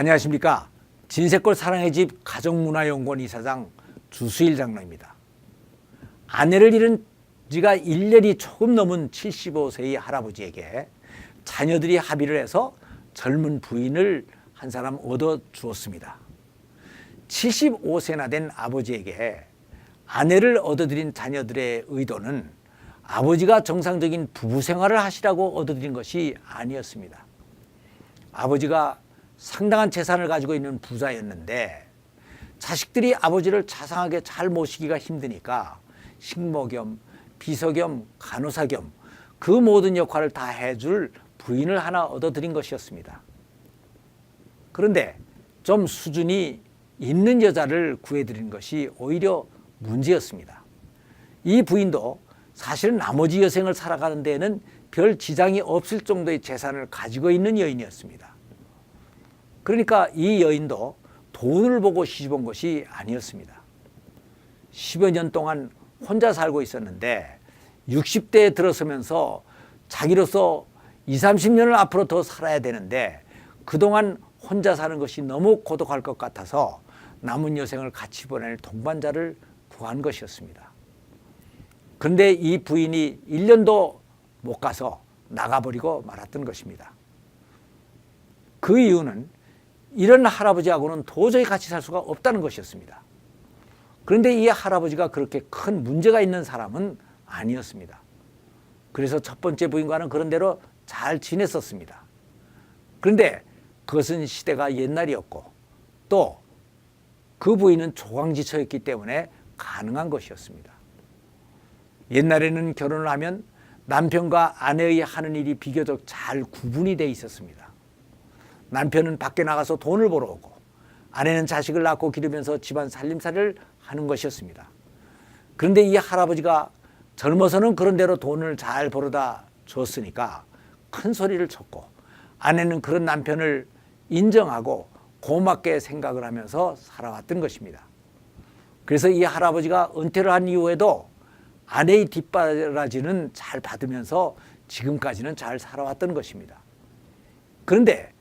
안녕하십니까. 진세골 사랑의 집 가정문화연구원 이사장 주수일 장로입니다. 아내를 잃은 지가 1년이 조금 넘은 75세의 할아버지에게 자녀들이 합의를 해서 젊은 부인을 한 사람 얻어 주었습니다. 75세나 된 아버지에게 아내를 얻어들인 자녀들의 의도는 아버지가 정상적인 부부 생활을 하시라고 얻어들인 것이 아니었습니다. 아버지가 상당한 재산을 가지고 있는 부자였는데 자식들이 아버지를 자상하게 잘 모시기가 힘드니까 식모 겸 비서 겸 간호사 겸 그 모든 역할을 다 해줄 부인을 하나 얻어들인 것이었습니다. 그런데 좀 수준이 있는 여자를 구해드린 것이 오히려 문제였습니다. 이 부인도 사실은 나머지 여생을 살아가는 데에는 별 지장이 없을 정도의 재산을 가지고 있는 여인이었습니다. 그러니까 이 여인도 돈을 보고 시집온 것이 아니었습니다. 10여 년 동안 혼자 살고 있었는데 60대에 들어서면서 자기로서 20, 30년을 앞으로 더 살아야 되는데 그동안 혼자 사는 것이 너무 고독할 것 같아서 남은 여생을 같이 보낼 동반자를 구한 것이었습니다. 그런데 이 부인이 1년도 못 가서 나가버리고 말았던 것입니다. 그 이유는 이런 할아버지하고는 도저히 같이 살 수가 없다는 것이었습니다. 그런데 이 할아버지가 그렇게 큰 문제가 있는 사람은 아니었습니다. 그래서 첫 번째 부인과는 그런 대로 잘 지냈었습니다. 그런데 그것은 시대가 옛날이었고 또 그 부인은 조강지처였기 때문에 가능한 것이었습니다. 옛날에는 결혼을 하면 남편과 아내의 하는 일이 비교적 잘 구분이 돼 있었습니다. 남편은 밖에 나가서 돈을 벌어오고 아내는 자식을 낳고 기르면서 집안 살림살이를 하는 것이었습니다. 그런데 이 할아버지가 젊어서는 그런 대로 돈을 잘 벌어다 줬으니까 큰 소리를 쳤고 아내는 그런 남편을 인정하고 고맙게 생각을 하면서 살아왔던 것입니다. 그래서 이 할아버지가 은퇴를 한 이후에도 아내의 뒷바라지는 잘 받으면서 지금까지는 잘 살아왔던 것입니다. 그런데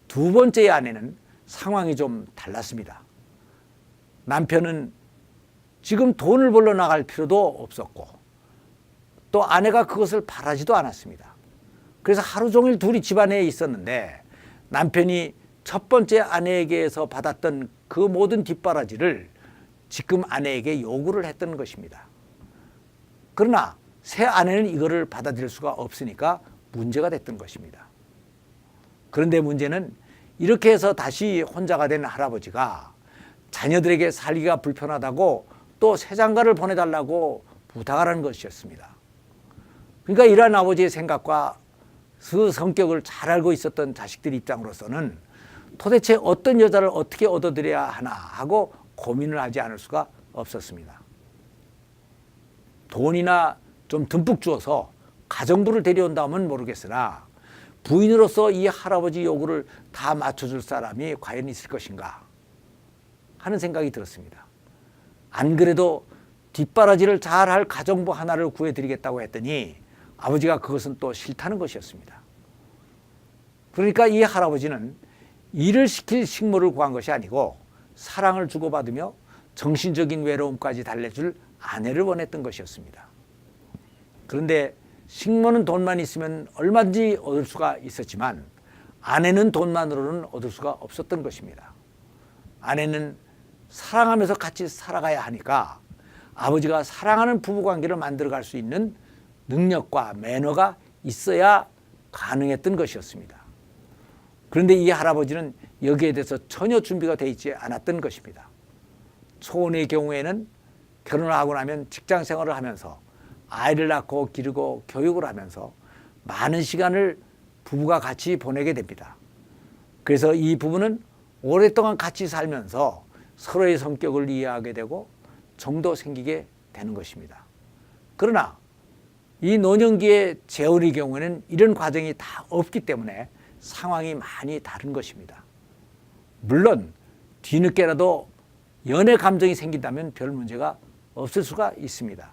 두 번째의 아내는 상황이 좀 달랐습니다. 남편은 지금 돈을 벌러 나갈 필요도 없었고 또 아내가 그것을 바라지도 않았습니다. 그래서 하루 종일 둘이 집안에 있었는데 남편이 첫 번째 아내에게서 받았던 그 모든 뒷바라지를 지금 아내에게 요구를 했던 것입니다. 그러나 새 아내는 이거를 받아들일 수가 없으니까 문제가 됐던 것입니다. 그런데 문제는 이렇게 해서 다시 혼자가 된 할아버지가 자녀들에게 살기가 불편하다고 또 새 장가를 보내달라고 부탁하라는 것이었습니다. 그러니까 이러한 아버지의 생각과 그 성격을 잘 알고 있었던 자식들 입장으로서는 도대체 어떤 여자를 어떻게 얻어들여야 하나 하고 고민을 하지 않을 수가 없었습니다. 돈이나 좀 듬뿍 주어서 가정부를 데려온다면 모르겠으나 부인으로서 이 할아버지 요구를 다 맞춰줄 사람이 과연 있을 것인가 하는 생각이 들었습니다. 안 그래도 뒷바라지를 잘할 가정부 하나를 구해드리겠다고 했더니 아버지가 그것은 또 싫다는 것이었습니다. 그러니까 이 할아버지는 일을 시킬 식모를 구한 것이 아니고 사랑을 주고받으며 정신적인 외로움까지 달래줄 아내를 원했던 것이었습니다. 그런데 식모는 돈만 있으면 얼마든지 얻을 수가 있었지만 아내는 돈만으로는 얻을 수가 없었던 것입니다. 아내는 사랑하면서 같이 살아가야 하니까 아버지가 사랑하는 부부관계를 만들어갈 수 있는 능력과 매너가 있어야 가능했던 것이었습니다. 그런데 이 할아버지는 여기에 대해서 전혀 준비가 되어 있지 않았던 것입니다. 초혼의 경우에는 결혼을 하고 나면 직장 생활을 하면서 아이를 낳고 기르고 교육을 하면서 많은 시간을 부부가 같이 보내게 됩니다. 그래서 이 부부는 오랫동안 같이 살면서 서로의 성격을 이해하게 되고 정도 생기게 되는 것입니다. 그러나 이 노년기의 재혼의 경우에는 이런 과정이 다 없기 때문에 상황이 많이 다른 것입니다. 물론 뒤늦게라도 연애 감정이 생긴다면 별 문제가 없을 수가 있습니다.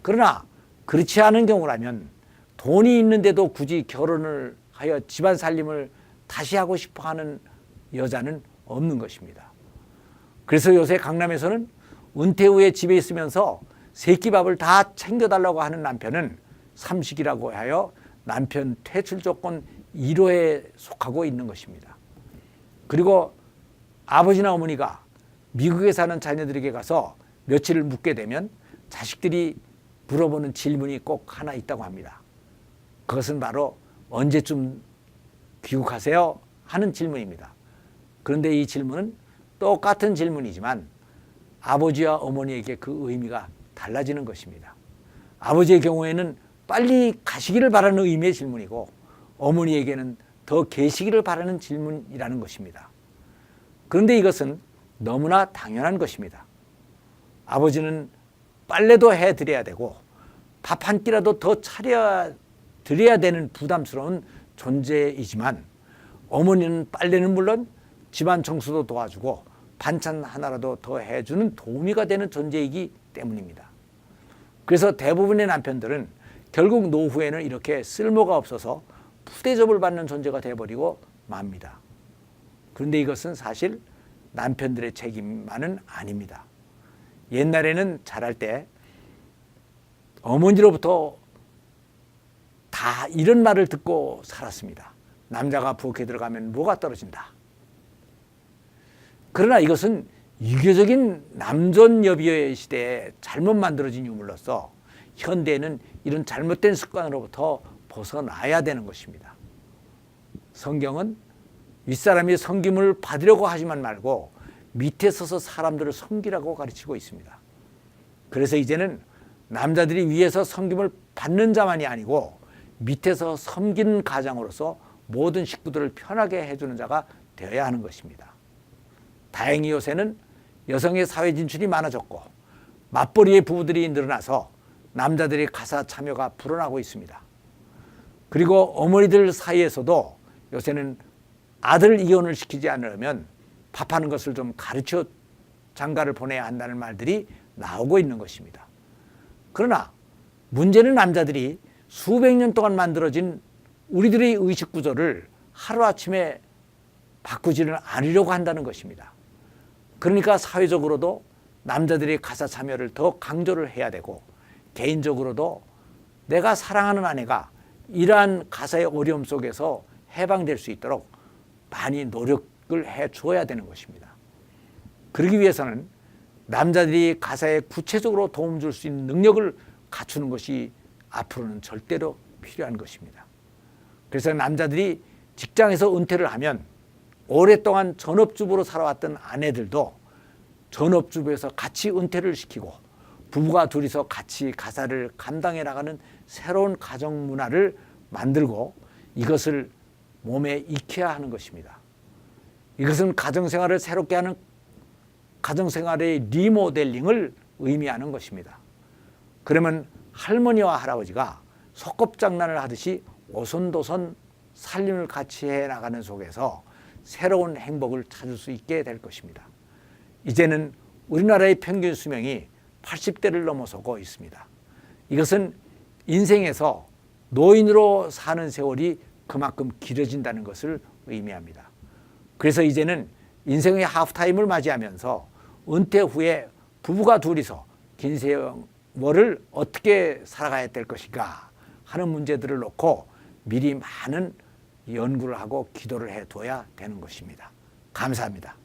그러나 그렇지 않은 경우라면 돈이 있는데도 굳이 결혼을 하여 집안 살림을 다시 하고 싶어 하는 여자는 없는 것입니다. 그래서 요새 강남에서는 은퇴 후에 집에 있으면서 세끼밥을 다 챙겨달라고 하는 남편은 삼식이라고 하여 남편 퇴출 조건 1호에 속하고 있는 것입니다. 그리고 아버지나 어머니가 미국에 사는 자녀들에게 가서 며칠을 묵게 되면 자식들이 물어보는 질문이 꼭 하나 있다고 합니다. 그것은 바로 언제쯤 귀국하세요? 하는 질문입니다. 그런데 이 질문은 똑같은 질문이지만 아버지와 어머니에게 그 의미가 달라지는 것입니다. 아버지의 경우에는 빨리 가시기를 바라는 의미의 질문이고 어머니에게는 더 계시기를 바라는 질문이라는 것입니다. 그런데 이것은 너무나 당연한 것입니다. 아버지는 빨래도 해드려야 되고 밥 한 끼라도 더 차려드려야 되는 부담스러운 존재이지만 어머니는 빨래는 물론 집안 청소도 도와주고 반찬 하나라도 더 해주는 도우미가 되는 존재이기 때문입니다. 그래서 대부분의 남편들은 결국 노후에는 이렇게 쓸모가 없어서 푸대접을 받는 존재가 되어버리고 맙니다. 그런데 이것은 사실 남편들의 책임만은 아닙니다. 옛날에는 자랄 때 어머니로부터 다 이런 말을 듣고 살았습니다. 남자가 부엌에 들어가면 뭐가 떨어진다. 그러나 이것은 유교적인 남존여비의 시대에 잘못 만들어진 유물로서 현대에는 이런 잘못된 습관으로부터 벗어나야 되는 것입니다. 성경은 윗사람이 섬김을 받으려고 하지만 말고 밑에 서서 사람들을 섬기라고 가르치고 있습니다. 그래서 이제는 남자들이 위에서 섬김을 받는 자만이 아니고 밑에서 섬기는 가장으로서 모든 식구들을 편하게 해주는 자가 되어야 하는 것입니다. 다행히 요새는 여성의 사회 진출이 많아졌고 맞벌이의 부부들이 늘어나서 남자들의 가사 참여가 불어나고 있습니다. 그리고 어머니들 사이에서도 요새는 아들 이혼을 시키지 않으려면 밥하는 것을 좀 가르쳐 장가를 보내야 한다는 말들이 나오고 있는 것입니다. 그러나 문제는 남자들이 수백 년 동안 만들어진 우리들의 의식 구조를 하루아침에 바꾸지는 않으려고 한다는 것입니다. 그러니까 사회적으로도 남자들의 가사 참여를 더 강조를 해야 되고 개인적으로도 내가 사랑하는 아내가 이러한 가사의 어려움 속에서 해방될 수 있도록 많이 노력을 해 주어야 되는 것입니다. 그러기 위해서는 남자들이 가사에 구체적으로 도움 줄 수 있는 능력을 갖추는 것이 앞으로는 절대로 필요한 것입니다. 그래서 남자들이 직장에서 은퇴를 하면 오랫동안 전업주부로 살아왔던 아내들도 전업주부에서 같이 은퇴를 시키고 부부가 둘이서 같이 가사를 감당해 나가는 새로운 가정 문화를 만들고 이것을 몸에 익혀야 하는 것입니다. 이것은 가정생활을 새롭게 하는 가정생활의 리모델링을 의미하는 것입니다. 그러면 할머니와 할아버지가 소꿉장난을 하듯이 오손도손 살림을 같이 해나가는 속에서 새로운 행복을 찾을 수 있게 될 것입니다. 이제는 우리나라의 평균 수명이 80대를 넘어서고 있습니다. 이것은 인생에서 노인으로 사는 세월이 그만큼 길어진다는 것을 의미합니다. 그래서 이제는 인생의 하프타임을 맞이하면서 은퇴 후에 부부가 둘이서 긴 세월을 어떻게 살아가야 될 것인가 하는 문제들을 놓고 미리 많은 연구를 하고 기도를 해둬야 되는 것입니다. 감사합니다.